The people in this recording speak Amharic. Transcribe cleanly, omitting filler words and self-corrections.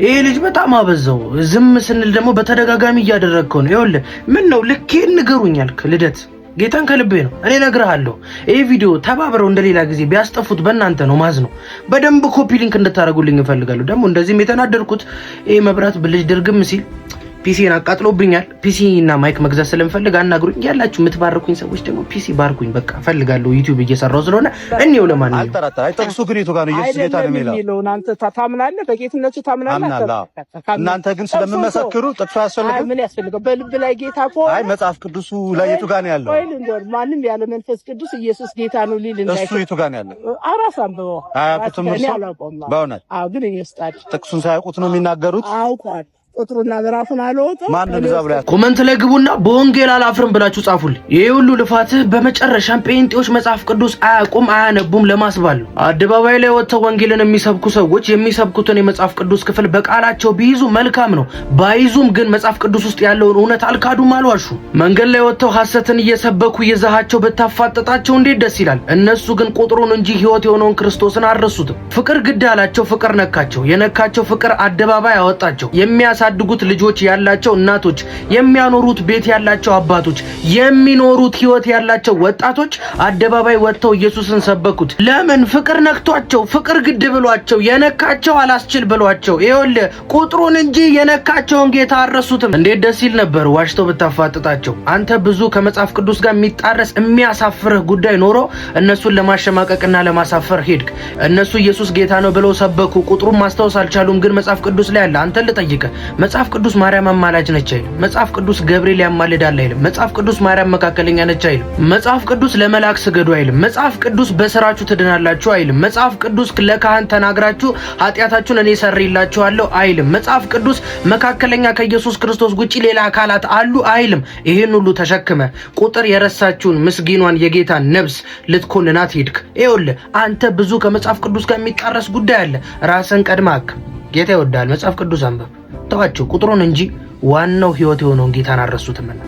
ይሄ ልጅ በጣም አበዛው። ዝም ስንል ደግሞ በተደጋጋሚ እያደረግከው ነው። ይኸውልህ ምን ነው ልኬን ንገሩኛል። ልደት ጌታን ከልቤ ነው እኔ እነግርሃለሁ። ይሄ ቪዲዮ ተባብረው እንደሌላ ጊዜ ቢያስጠፉት በእናንተ ነው ማዝ ነው። በደንብ ኮፒ ሊንክ እንድታረጉልኝ እፈልጋለሁ። ደግሞ እንደዚህም የተናደርኩት ይሄ መብራት ብልጅ ድርግም ሲል ፒሲን አቃጥሎብኛል። ፒሲ እና ማይክ መግዛት ስለምፈልግ አናግሩኝ። ያላችሁ የምትባርኩኝ ሰዎች ደግሞ ፒሲ ባርኩኝ። በቃ ፈልጋለሁ ዩቲዩብ እየሰራው ስለሆነ እኔው ለማንኛውም አልጠራጠር አይጠቅሱ ግን የቱ ጋር ነው ኢየሱስ ጌታ ነው የሚለው አንተ ታምናለህ፣ በጌትነቱ ታምናለህ። እናንተ ግን ስለምመሰክሩ ጥቅሱ ያስፈልጋል። ምን ያስፈልጋል? በልብ ላይ ጌታ እኮ አይ መጽሐፍ ቅዱሱ ላይ የቱ ጋር ነው ያለው? ማንም ያለ መንፈስ ቅዱስ ኢየሱስ ጌታ ነው ሊል እንዳይ እሱ የቱ ጋር ነው ያለው? አራስ አንብበው አያውቁትም። በእውነት አዎ፣ ግን ይስጣል። ጥቅሱን ሳያውቁት ነው የሚናገሩት። አውቋል። ቁጥሩና ምዕራፉን አልወጣም። ኮመንት ላይ ግቡና በወንጌል አላፍርም ብላችሁ ጻፉልኝ። ይሄ ሁሉ ልፋትህ በመጨረሻም ጴንጤዎች መጽሐፍ ቅዱስ አያውቁም አያነቡም ለማስባል ነው። አደባባይ ላይ ወጥተው ወንጌልን የሚሰብኩ ሰዎች የሚሰብኩትን የመጽሐፍ ቅዱስ ክፍል በቃላቸው ቢይዙ መልካም ነው። ባይዙም ግን መጽሐፍ ቅዱስ ውስጥ ያለውን እውነት አልካዱም፣ አልዋሹ። መንገድ ላይ ወጥተው ሐሰትን እየሰበኩ ይዛሃቸው ብታፋጠጣቸው እንዴት ደስ ይላል። እነሱ ግን ቁጥሩን እንጂ ሕይወት የሆነውን ክርስቶስን አልረሱትም። ፍቅር ግድ አላቸው፣ ፍቅር ነካቸው። የነካቸው ፍቅር አደባባይ አወጣቸው። ያሳድጉት ልጆች ያላቸው እናቶች፣ የሚያኖሩት ቤት ያላቸው አባቶች፣ የሚኖሩት ህይወት ያላቸው ወጣቶች አደባባይ ወጥተው ኢየሱስን ሰበኩት። ለምን? ፍቅር ነክቷቸው፣ ፍቅር ግድ ብሏቸው፣ የነካቸው አላስችል ብሏቸው። ይኸውልህ ቁጥሩን እንጂ የነካቸውን ጌታ አልረሱትም። እንዴት ደስ ይል ነበር ዋሽተው ብታፋጥጣቸው። አንተ ብዙ ከመጽሐፍ ቅዱስ ጋር የሚጣረስ የሚያሳፍርህ ጉዳይ ኖሮ እነሱን ለማሸማቀቅና ለማሳፈር ሄድክ። እነሱ ኢየሱስ ጌታ ነው ብለው ሰበኩ። ቁጥሩን ማስታወስ አልቻሉም፣ ግን መጽሐፍ ቅዱስ ላይ አለ። አንተ ልጠይቅህ፣ መጽሐፍ ቅዱስ ማርያም አማላጅ ነች አይልም። መጽሐፍ ቅዱስ ገብርኤል ያማልዳል አይልም። መጽሐፍ ቅዱስ ማርያም መካከለኛ ነች አይልም። መጽሐፍ ቅዱስ ለመላእክት ስገዱ አይልም። መጽሐፍ ቅዱስ በስራችሁ ትድናላችሁ አይልም። መጽሐፍ ቅዱስ ለካህን ተናግራችሁ ኃጢአታችሁን እኔ ሰርይላችኋለሁ አይልም። መጽሐፍ ቅዱስ መካከለኛ ከኢየሱስ ክርስቶስ ውጪ ሌላ አካላት አሉ አይልም። ይሄን ሁሉ ተሸክመ ቁጥር የረሳችሁን ምስኪኗን የጌታን ነፍስ ልትኮንናት ሄድክ። ይኸውልህ አንተ ብዙ ከመጽሐፍ ቅዱስ ጋር የሚጣረስ ጉዳይ አለ። ራስን ቀድማክ ጌታ ይወዳል። መጽሐፍ ቅዱስ አንብብ። ተዋቸው ቁጥሩን እንጂ ዋናው ህይወት የሆነውን ጌታን አልረሱትምና።